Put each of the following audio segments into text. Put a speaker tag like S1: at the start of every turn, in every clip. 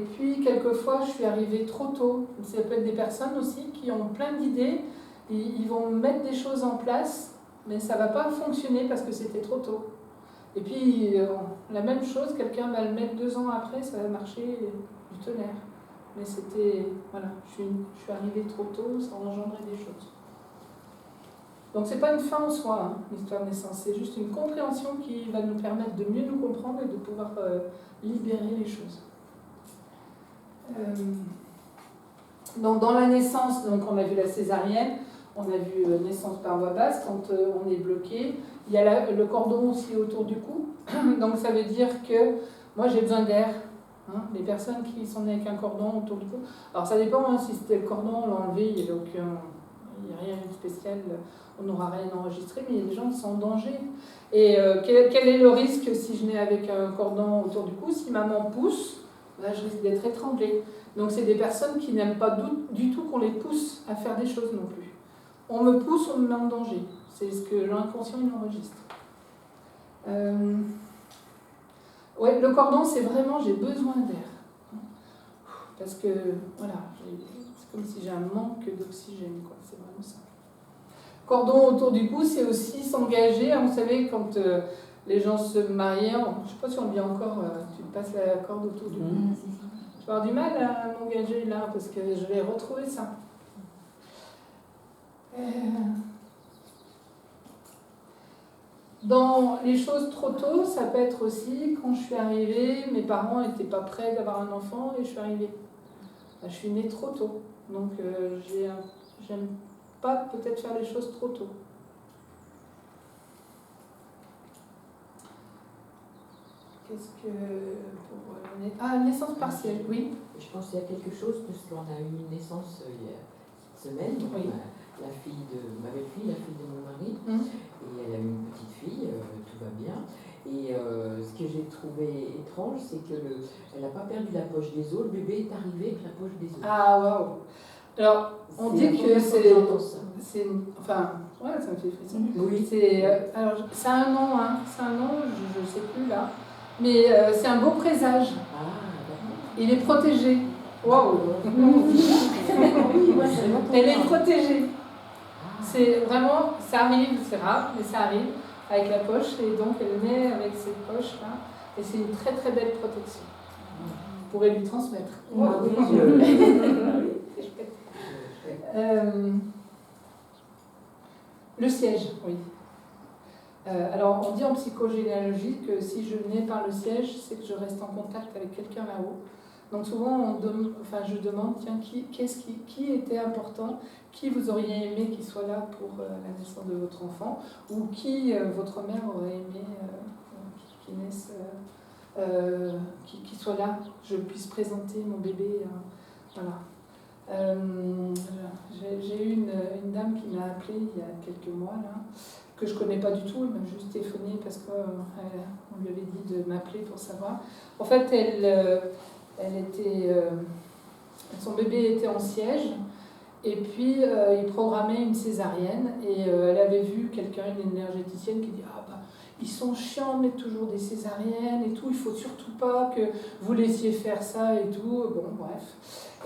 S1: Et puis, quelquefois, je suis arrivée trop tôt. Ça peut être des personnes aussi qui ont plein d'idées, ils vont mettre des choses en place, mais ça ne va pas fonctionner parce que c'était trop tôt. Et puis, la même chose, quelqu'un va le mettre 2 ans après, ça va marcher du tonnerre. Mais c'était, voilà, je suis arrivée trop tôt, ça engendrait des choses. Donc c'est pas une fin en soi, hein, l'histoire de naissance, c'est juste une compréhension qui va nous permettre de mieux nous comprendre et de pouvoir libérer les choses. Donc dans la naissance, donc on a vu la césarienne, on a vu naissance par voie basse, quand on est bloqué. Il y a le cordon aussi autour du cou, donc ça veut dire que moi j'ai besoin d'air. Hein, les personnes qui sont nées avec un cordon autour du cou, alors ça dépend, hein, si c'était le cordon, on l'a enlevé, il n'y a rien de spécial, on n'aura rien enregistré, mais il y a des gens qui sont en danger. Et quel est le risque si je nais avec un cordon autour du cou? Si maman pousse, ben, je risque d'être étranglée. Donc c'est des personnes qui n'aiment pas du tout qu'on les pousse à faire des choses non plus. On me pousse, on me met en danger. C'est ce que l'inconscient il enregistre. Ouais, le cordon, c'est vraiment j'ai besoin d'air. Parce que, voilà, c'est comme si j'ai un manque d'oxygène, quoi. C'est vraiment ça. Cordon autour du cou, c'est aussi s'engager. Vous savez, quand les gens se mariaient, je ne sais pas si on dit encore, tu passes la corde autour du cou. Je vais avoir du mal à m'engager là, parce que je vais retrouver ça. Dans les choses trop tôt, ça peut être aussi, quand je suis arrivée, mes parents n'étaient pas prêts d'avoir un enfant et je suis arrivée. Je suis née trop tôt, donc j'aime pas peut-être faire les choses trop tôt. Qu'est-ce que... naissance partielle, oui.
S2: Je pense qu'il y a quelque chose, parce qu'on a eu une naissance il y a cette semaine,
S1: oui.
S2: La fille de ma belle-fille, la fille de mon mari, et elle a eu une petite fille, tout va bien. Et ce que j'ai trouvé étrange, c'est qu'elle n'a pas perdu la poche des os, le bébé est arrivé avec la poche des os.
S1: Ah, waouh! Alors, on dit que c'est... Enfin, ouais, ça me fait frisson.
S2: Oui.
S1: Alors, c'est un nom, hein. C'est un nom, je ne sais plus là. Mais c'est un beau présage.
S2: Ah, d'accord.
S1: Il est protégé. Waouh! Elle est protégée. C'est vraiment, ça arrive, c'est rare, mais ça arrive avec la poche. Et donc, elle naît avec cette poche-là. Et c'est une très très belle protection. Vous pourrez lui transmettre. Le siège, oui. Alors, on dit en psychogénéalogie que si je nais par le siège, c'est que je reste en contact avec quelqu'un là-haut. Donc souvent, je demande, tiens, qui était important, qui vous auriez aimé qu'il soit là pour la naissance de votre enfant, ou qui votre mère aurait aimé qu'il naisse, qui soit là, je puisse présenter mon bébé. Voilà. J'ai eu une dame qui m'a appelée il y a quelques mois, là, que je ne connais pas du tout, elle m'a juste téléphoné parce qu'on lui avait dit de m'appeler pour savoir. En fait, son bébé était en siège, et puis il programmait une césarienne, et elle avait vu quelqu'un, une énergéticienne, qui dit « Ah bah, ils sont chiants de mettre toujours des césariennes et tout, il faut surtout pas que vous laissiez faire ça et tout. » Bon, bref.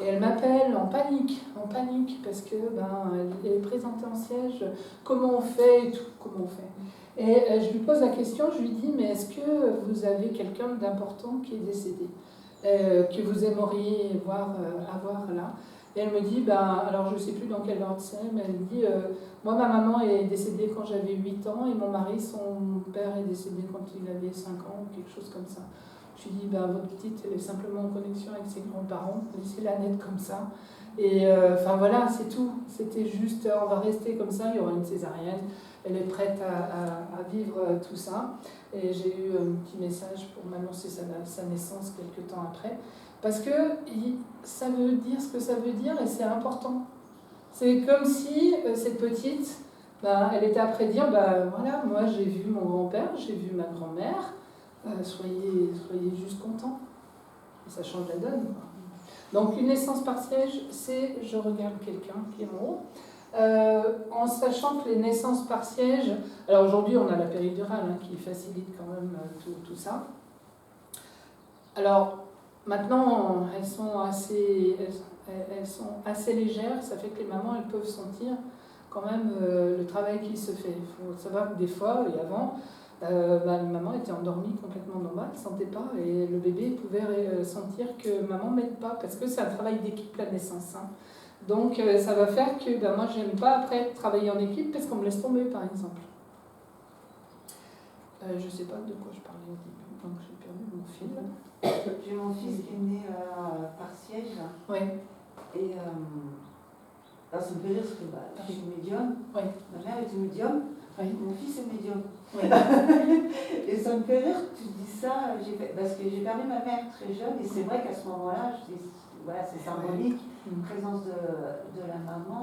S1: Et elle m'appelle en panique, parce que elle est présentée en siège, comment on fait et tout, comment on fait. Et je lui pose la question, je lui dis, mais est-ce que vous avez quelqu'un d'important qui est décédé, que vous aimeriez avoir là? Et elle me dit, alors je ne sais plus dans quel ordre c'est, mais elle me dit, moi ma maman est décédée quand j'avais 8 ans, et mon mari, son père, est décédé quand il avait 5 ans, ou quelque chose comme ça. Je lui dis, votre petite, elle est simplement en connexion avec ses grands-parents, laissez-la naître comme ça. Et voilà, c'est tout. C'était juste, on va rester comme ça, il y aura une césarienne, elle est prête à vivre tout ça. Et j'ai eu un petit message pour m'annoncer sa naissance quelques temps après. Parce que ça veut dire ce que ça veut dire, et c'est important. C'est comme si cette petite, elle était après dire, voilà, moi j'ai vu mon grand-père, j'ai vu ma grand-mère, soyez juste contents. Et ça change la donne, quoi. Donc une naissance par siège, c'est je regarde quelqu'un qui est en haut. En sachant que les naissances par siège, alors aujourd'hui on a la péridurale qui facilite quand même tout ça. Alors Maintenant, elles sont assez légères, ça fait que les mamans, elles peuvent sentir quand même le travail qui se fait. Il faut savoir que des fois, et avant, la maman était endormie complètement normale, ne sentait pas, et le bébé pouvait sentir que maman ne m'aide pas, parce que c'est un travail d'équipe la naissance. Hein. Donc ça va faire que moi, je n'aime pas après travailler en équipe, parce qu'on me laisse tomber, par exemple. Je ne sais pas de quoi je parlais au début, donc j'ai perdu mon fil.
S3: J'ai mon fils qui est né par siège.
S1: Oui.
S3: Et alors ça me fait rire parce que je suis médium.
S1: Oui.
S3: Ma mère est médium.
S1: Oui.
S3: Mon fils est médium.
S1: Oui.
S3: Et ça me fait rire que tu dis ça, parce que j'ai perdu ma mère très jeune. Et c'est vrai qu'à ce moment-là, voilà, c'est symbolique, présence de la maman.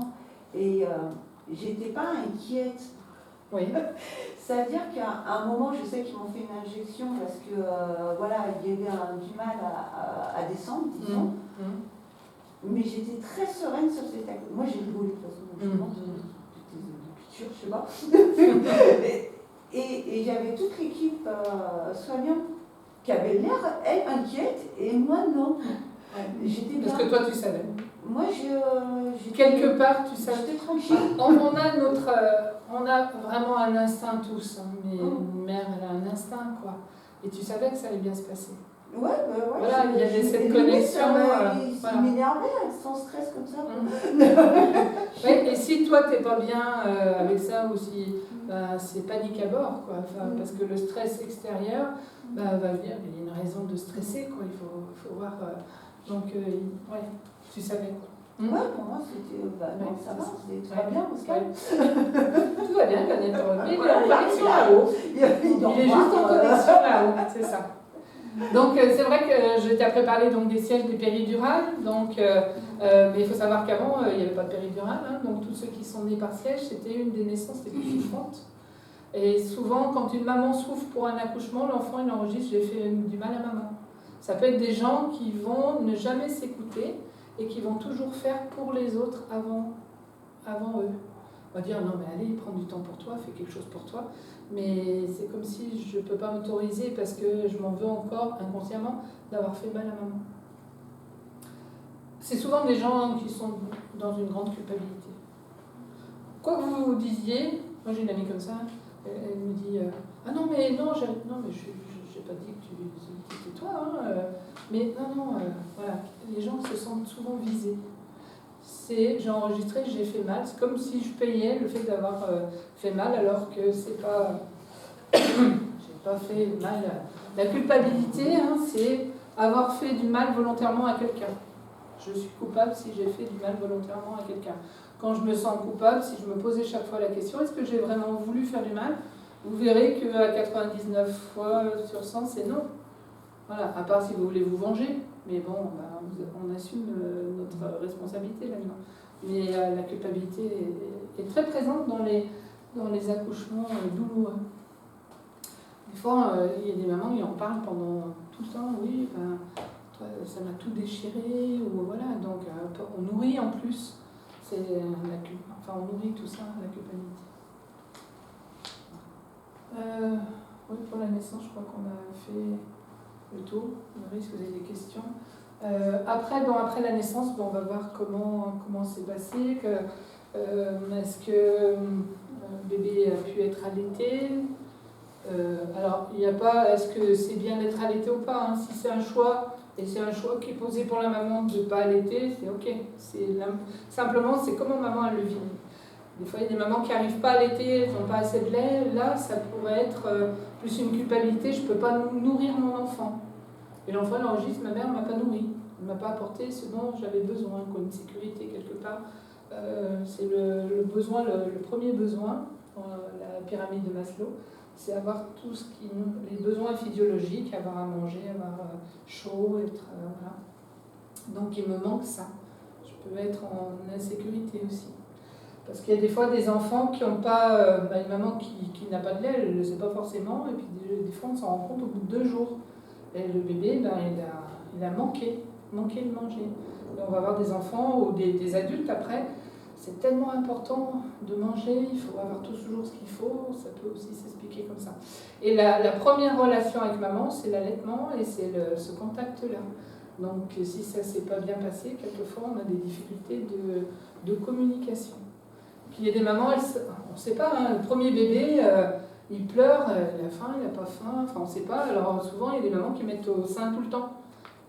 S3: Et j'étais pas inquiète.
S1: Oui.
S3: C'est-à-dire qu'à un moment, je sais qu'ils m'ont fait une injection parce que voilà, il y avait du mal à descendre, disons. Mais j'étais très sereine sur cet acte. Moi, j'ai rigolé de toute façon, je pense, de culture, je sais pas. et j'avais toute l'équipe soignante qui avait l'air, elle, inquiète, et moi, non. J'étais bien.
S1: Parce que toi, tu savais.
S3: Moi,
S1: quelque part, tu savais.
S3: J'étais tranquille.
S1: On a vraiment un instinct tous, hein, mais une mère, elle a un instinct, quoi. Et tu savais que ça allait bien se passer.
S3: Ouais.
S1: Voilà, il y avait cette connexion.
S3: Il m'énervait, sans stress comme ça.
S1: Ouais, et si toi, t'es pas bien avec ça, ou si c'est panique à bord, quoi. Parce que le stress extérieur va venir, il y a une raison de stresser, quoi. Il faut voir. Donc, ouais, tu savais, quoi.
S3: Ouais, pour moi, c'était. Non, ça va, c'était très bien, Pascal.
S1: Tout va bien, Planète Europe. Il est en connexion là-haut. Il est juste en connexion là-haut, c'est ça. Donc, c'est vrai que je t'ai après parlé donc, des sièges des péridurales. Donc, mais il faut savoir qu'avant, il n'y avait pas de péridurale. Hein, donc, tous ceux qui sont nés par siège, c'était une des naissances les plus souffrantes. Et souvent, quand une maman souffre pour un accouchement, l'enfant, il enregistre « j'ai fait du mal à maman ». Ça peut être des gens qui vont ne jamais s'écouter et qui vont toujours faire pour les autres avant eux. On va dire non mais allez, prends du temps pour toi, fais quelque chose pour toi. Mais c'est comme si je ne peux pas m'autoriser parce que je m'en veux encore inconsciemment d'avoir fait mal à maman. C'est souvent des gens qui sont dans une grande culpabilité. Quoi que vous disiez, moi j'ai une amie comme ça, elle me dit ah non mais je n'ai pas dit que c'était toi, hein, mais non, voilà, les gens se sentent souvent visés. J'ai enregistré, j'ai fait mal, c'est comme si je payais le fait d'avoir fait mal alors que c'est pas. J'ai pas fait mal. La culpabilité, hein, c'est avoir fait du mal volontairement à quelqu'un. Je suis coupable si j'ai fait du mal volontairement à quelqu'un. Quand je me sens coupable, si je me posais chaque fois la question, est-ce que j'ai vraiment voulu faire du mal? Vous verrez qu'à 99 fois sur 100, c'est non. Voilà, à part si vous voulez vous venger. Mais bon, on assume notre responsabilité là-dedans. Mais la culpabilité est très présente dans les accouchements douloureux. Des fois, il y a des mamans qui en parlent pendant tout le temps. Oui, toi, ça m'a tout déchiré. Ou voilà, donc on nourrit en plus. On nourrit tout ça, la culpabilité. Oui, pour la naissance, je crois qu'on a fait le tour. Marie, si vous avez des questions. Après la naissance, on va voir comment c'est passé. Est-ce que le bébé a pu être allaité? Alors, il n'y a pas est-ce que c'est bien d'être allaité ou pas. Hein. Si c'est un choix, et c'est un choix qui est posé pour la maman de ne pas allaiter, c'est ok. Simplement, c'est comment maman elle le vit. Des fois, il y a des mamans qui n'arrivent pas à allaiter, elles n'ont pas assez de lait. Là, ça pourrait être plus une culpabilité, je ne peux pas nourrir mon enfant. Et l'enfant, il enregistre, ma mère ne m'a pas nourri, elle ne m'a pas apporté ce dont j'avais besoin, quoi, une sécurité quelque part. C'est le besoin, le premier besoin dans la pyramide de Maslow, c'est avoir les besoins physiologiques, avoir à manger, avoir chaud, être... voilà. Donc il me manque ça. Je peux être en insécurité aussi. Parce qu'il y a des fois des enfants qui n'ont pas... une maman qui n'a pas de lait, elle ne le sait pas forcément, et puis des fois on s'en rend compte au bout de 2 jours. Et le bébé, il a manqué de manger. Et on va avoir des enfants ou des adultes après. C'est tellement important de manger, il faut avoir toujours ce qu'il faut, ça peut aussi s'expliquer comme ça. Et la première relation avec maman, c'est l'allaitement et c'est ce contact-là. Donc si ça ne s'est pas bien passé, quelquefois on a des difficultés de communication. Puis il y a des mamans, on ne sait pas, hein, le premier bébé, il pleure, il a faim, il n'a pas faim, enfin on ne sait pas. Alors souvent il y a des mamans qui mettent au sein tout le temps.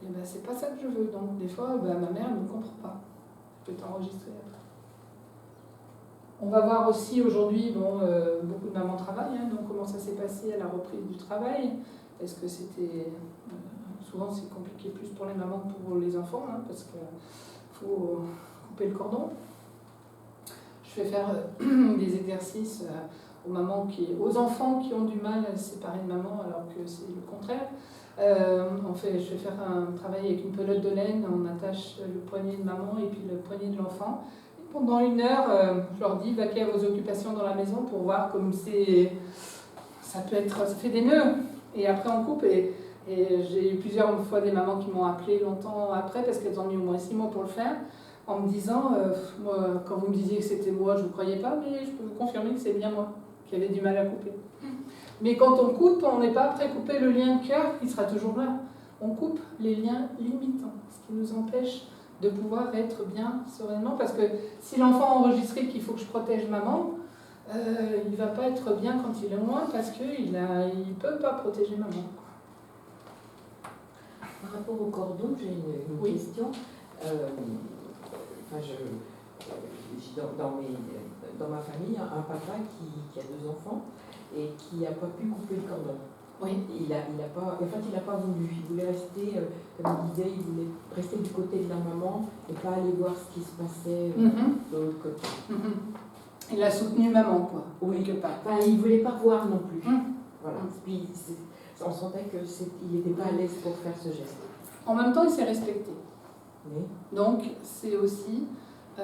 S1: Et ben c'est pas ça que je veux. Donc des fois, ma mère ne me comprend pas. Je peux t'enregistrer après. On va voir aussi aujourd'hui, beaucoup de mamans travaillent, hein, donc comment ça s'est passé à la reprise du travail. Est-ce que c'était... souvent c'est compliqué plus pour les mamans que pour les enfants, hein, parce qu'il faut couper le cordon. Je fais faire des exercices aux enfants qui ont du mal à se séparer de maman, alors que c'est le contraire. Je fais faire un travail avec une pelote de laine, on attache le poignet de maman et puis le poignet de l'enfant. Pendant 1 heure, je leur dis vaquez à vos occupations dans la maison pour voir comme ça fait des nœuds. Et après on coupe et j'ai eu plusieurs fois des mamans qui m'ont appelé longtemps après parce qu'elles ont mis au moins 6 mois pour le faire, en me disant, moi, quand vous me disiez que c'était moi, je ne vous croyais pas, mais je peux vous confirmer que c'est bien moi qui avait du mal à couper. Mais quand on coupe, on n'est pas prêt à couper le lien de cœur qui sera toujours là. On coupe les liens limitants, ce qui nous empêche de pouvoir être bien sereinement. Parce que si l'enfant a enregistré qu'il faut que je protège maman, il ne va pas être bien quand il est loin parce qu'il ne peut pas protéger maman.
S2: Par rapport au cordon, j'ai une question. Dans ma famille, un papa qui a 2 enfants et qui n'a pas pu couper le cordon.
S1: Oui.
S2: Il n'a pas voulu. Il voulait rester, comme il disait, il voulait rester du côté de la maman et pas aller voir ce qui se passait de l'autre côté.
S1: Il a soutenu maman, quoi.
S2: Oui,
S1: quelque part.
S2: Enfin, il ne voulait pas voir non plus. Voilà. Puis, on sentait qu'il n'était pas à l'aise pour faire ce geste.
S1: En même temps, il s'est respecté.
S2: Oui.
S1: Donc, c'est aussi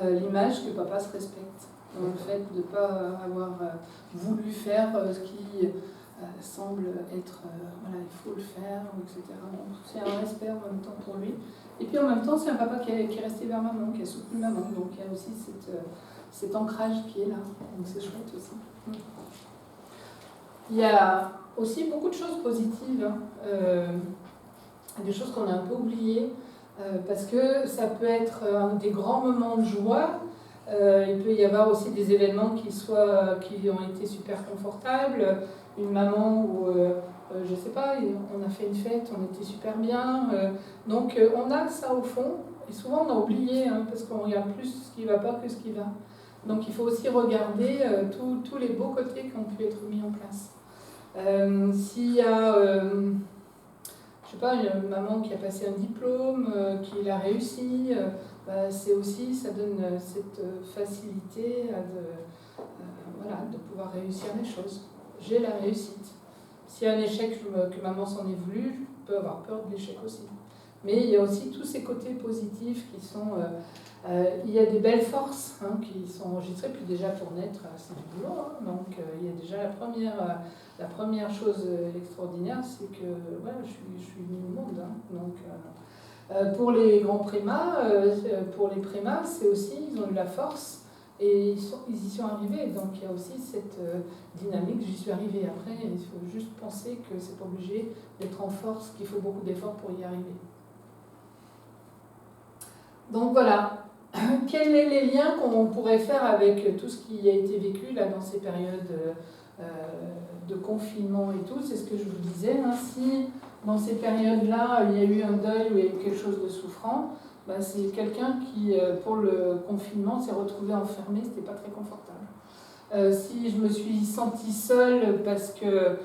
S1: l'image que papa se respecte. Le fait de ne pas avoir voulu faire ce qui semble être, il faut le faire, etc. Donc, c'est un respect en même temps pour lui. Et puis en même temps, c'est un papa qui est resté vers maman, qui a soutenu maman. Donc, il y a aussi cet ancrage qui est là. Donc, c'est chouette aussi. Il y a aussi beaucoup de choses positives, des choses qu'on a un peu oubliées, parce que ça peut être des grands moments de joie. Il peut y avoir aussi des événements qui ont été super confortables. Une maman où, je sais pas, on a fait une fête, on était super bien. Donc on a ça au fond, et souvent on a oublié, parce qu'on regarde plus ce qui va pas que ce qui va. Donc il faut aussi regarder tous les beaux côtés qui ont pu être mis en place. S'il y a, je sais pas, une maman qui a passé un diplôme, qui l'a réussi, c'est aussi, ça donne cette facilité de pouvoir réussir les choses. J'ai la réussite. S'il y a un échec que maman s'en est voulu, je peux avoir peur de l'échec aussi. Mais il y a aussi tous ces côtés positifs qui sont... il y a des belles forces qui sont enregistrées, puis déjà pour naître, c'est du boulot. Donc il y a déjà la première chose extraordinaire, c'est que je suis venue au monde. Donc, pour les grands prémas, pour les prémas, c'est aussi, ils ont eu la force et ils y sont arrivés. Donc il y a aussi cette dynamique, j'y suis arrivée. Après, il faut juste penser que c'est pas obligé d'être en force, qu'il faut beaucoup d'efforts pour y arriver. Donc voilà, quels sont les liens qu'on pourrait faire avec tout ce qui a été vécu là, dans ces périodes de confinement et tout? C'est ce que je vous disais. Si dans ces périodes-là, il y a eu un deuil ou il y a eu quelque chose de souffrant, c'est quelqu'un qui, pour le confinement, s'est retrouvé enfermé, c'était pas très confortable. Si je me suis sentie seule parce que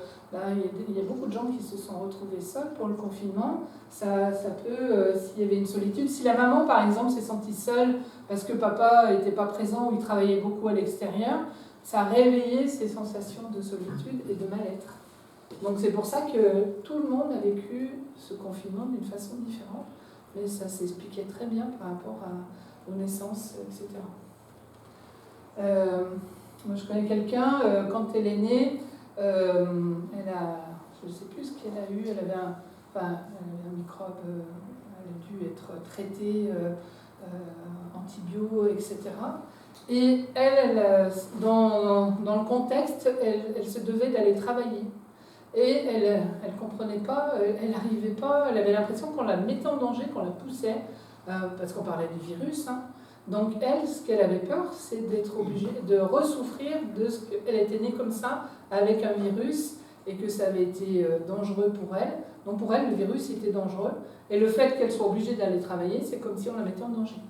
S1: il y a beaucoup de gens qui se sont retrouvés seuls pour le confinement, ça peut, s'il y avait une solitude, si la maman par exemple s'est sentie seule parce que papa n'était pas présent ou il travaillait beaucoup à l'extérieur, ça a réveillé ces sensations de solitude et de mal-être. Donc c'est pour ça que tout le monde a vécu ce confinement d'une façon différente, mais ça s'expliquait très bien par rapport aux naissances, etc. Moi je connais quelqu'un, quand elle est née, elle a, je ne sais plus ce qu'elle a eu, elle avait un microbe, elle a dû être traitée, antibio, etc. Et elle dans le contexte, elle se devait d'aller travailler. Et elle comprenait pas, elle n'arrivait pas, elle avait l'impression qu'on la mettait en danger, qu'on la poussait, parce qu'on parlait du virus. Hein. Donc elle, ce qu'elle avait peur, c'est d'être obligée de ressouffrir de ce qu'elle était née comme ça, avec un virus, et que ça avait été dangereux pour elle. Donc pour elle, le virus était dangereux. Et le fait qu'elle soit obligée d'aller travailler, c'est comme si on la mettait en danger.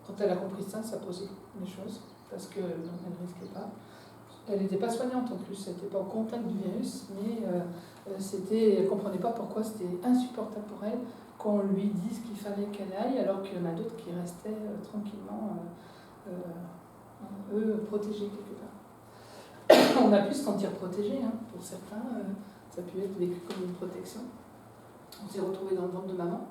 S1: Quand elle a compris ça, ça posait les choses, parce qu'elle ne risquait pas. Elle n'était pas soignante en plus, elle n'était pas au contact du virus, mais elle ne comprenait pas pourquoi c'était insupportable pour elle qu'on lui dise qu'il fallait qu'elle aille, alors qu'il y en a d'autres qui restaient tranquillement, eux, protégés quelque part. On a pu se sentir protégés, hein, pour certains, ça a pu être vécu comme une protection. On s'est retrouvés dans le ventre de maman.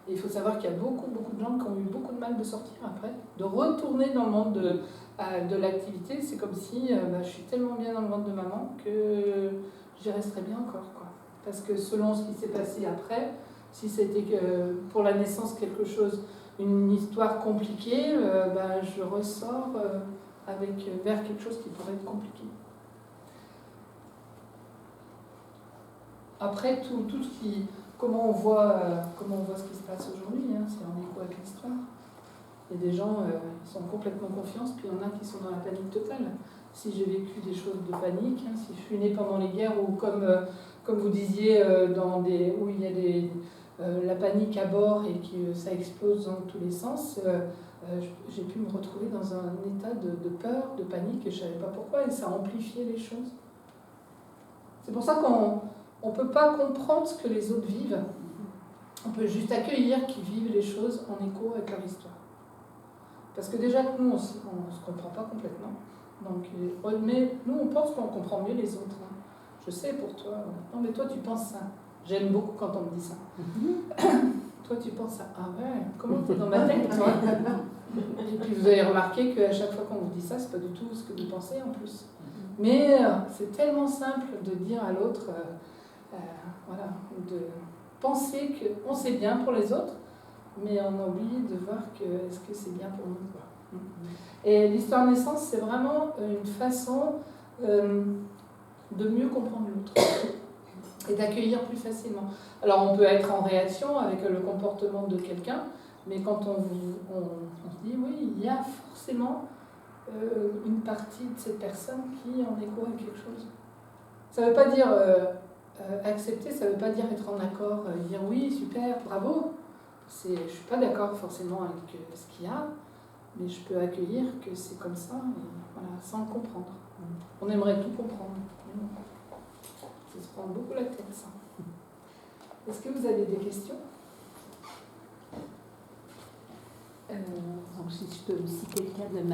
S1: Et il faut savoir qu'il y a beaucoup de gens qui ont eu beaucoup de mal de sortir après, de retourner dans le monde de l'activité. C'est comme si je suis tellement bien dans le ventre de maman que j'y resterai bien encore, quoi. Parce que selon ce qui s'est passé après, si c'était pour la naissance quelque chose, une histoire compliquée, je ressors vers quelque chose qui pourrait être compliqué. Après, tout ce qui... Comment on voit ce qui se passe aujourd'hui, hein, c'est en écho avec l'histoire. Il y a des gens qui sont complètement en confiance, puis il y en a qui sont dans la panique totale. Si j'ai vécu des choses de panique, hein, si je suis née pendant les guerres, ou comme vous disiez, où il y a la panique à bord et que ça explose dans tous les sens, j'ai pu me retrouver dans un état de peur, de panique, et je ne savais pas pourquoi, et ça amplifiait les choses. C'est pour ça qu'on ne peut pas comprendre ce que les autres vivent. On peut juste accueillir qu'ils vivent les choses en écho avec leur histoire. Parce que déjà, nous, on ne se comprend pas complètement. Donc, mais nous, on pense qu'on comprend mieux les autres. Hein. Je sais pour toi. Non, mais toi, tu penses ça. J'aime beaucoup quand on me dit ça. Toi, tu penses ça. Ah ouais, comment t'es dans ma tête, toi? Et puis, vous avez remarqué qu'à chaque fois qu'on vous dit ça, c'est pas du tout ce que vous pensez en plus. Mais c'est tellement simple de dire à l'autre, de penser qu'on sait bien pour les autres, mais on a oublié de voir est-ce que c'est bien pour nous, quoi. Et l'histoire naissance, c'est vraiment une façon de mieux comprendre l'autre et d'accueillir plus facilement. Alors on peut être en réaction avec le comportement de quelqu'un, mais quand on se dit oui, il y a forcément une partie de cette personne qui est en écho avec quelque chose. Ça ne veut pas dire accepter, ça ne veut pas dire être en accord, dire oui, super, bravo. Je ne suis pas d'accord forcément avec ce qu'il y a, mais je peux accueillir que c'est comme ça, et voilà, sans comprendre. On aimerait tout comprendre. Ça se prend beaucoup la tête, ça. Est-ce que vous avez des questions?
S4: Donc, si je peux citer le cas de